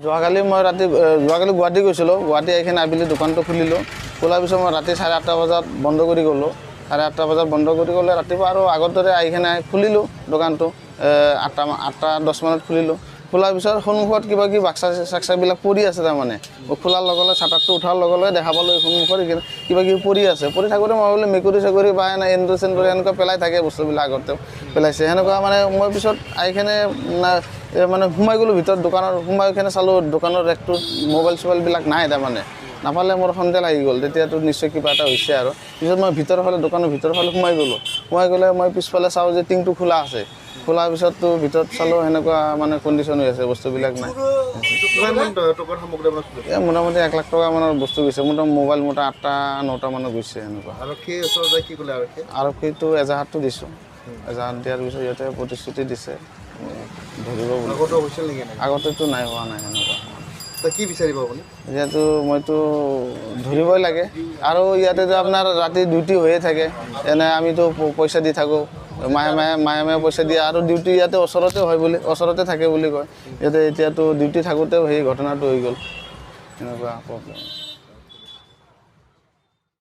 যোৱাকালি মই যোৱাকালি গুৱাহাটী গৈছিলোঁ। গুৱাহাটী এইখিনি আবেলি দোকানটো খুলিলোঁ। খোলাৰ পিছত মই ৰাতি 8:30 বজাত বন্ধ কৰি গ'লোঁ। 8:30 বজাত বন্ধ কৰি গ'লে ৰাতিপুৱা আৰু আগৰ দৰে আহিখিনি খুলিলোঁ দোকানটো। 8:10 মানত খুলিলোঁ। খোলাৰ পিছত সন্মুখত কিবা কিবি বাক্সা চাক্সাবিলাক পৰি আছে তাৰমানে। খোলাৰ লগে লগে চাটাৰটো উঠাৰ লগে লগে দেখা পালোঁ সন্মুখত কিবা কিবি পৰি আছে। পৰি থাকোঁতে মই বোলে মেকুৰী চেকুৰী বা এন্দুৰ চেন্দুৰ এনেকুৱা পেলাই থাকে বস্তুবিলাক আগতে পেলাইছে। সেনেকুৱা মানে মই পিছত আহিখিনি মানে সোমাই গ'লোঁ ভিতৰত দোকানত। সোমাই কিনে চালোঁ দোকানৰ ৰেকটোত মোবাইল চোবাইলবিলাক নাই তাৰমানে। নাপালে মোৰ সন্দেহ লাগি গ'ল। তেতিয়াতো নিশ্চয় কিবা এটা হৈছে আৰু। পিছত মই ভিতৰৰ ফালে দোকানৰ ভিতৰৰ ফালে সোমাই গ'লোঁ। সোমাই গ'লে মই পিছফালে চাওঁ যে টিংটো খোলা আছে। খোলাৰ পিছততো ভিতৰত চালোঁ সেনেকুৱা মানে কণ্ডিশ্যন হৈ আছে, বস্তুবিলাক নাই। মোটামুটি 1 লাখ টকা মানৰ বস্তু গৈছে। মোবাইল 8টা 9টা মানত গৈছে সেনেকুৱা। আৰক্ষীটো এজাহাৰটো দিছোঁ। এজাহাত দিয়াৰ পিছত সিহঁতে প্ৰতিশ্ৰুতি দিছে ধৰিব বুলি। আগতেতো নাই হোৱা নাই সেনেকুৱা। কি বিচাৰিব আপুনি? এতিয়াতো মইতো ধৰিবই লাগে। আৰু ইয়াতেতো আপোনাৰ ৰাতি ডিউটি হৈয়ে থাকে। এনে আমিতো পইচা দি থাকোঁ। মাহে মাহে পইচা দিয়ে আৰু ডিউটি ইয়াতে ওচৰতে হয় বুলি ওচৰতে থাকে বুলি কয়। এতিয়াতো ডিউটি থাকোঁতেও সেই ঘটনাটো হৈ গ'ল। এনেকুৱা প্ৰব্লেম।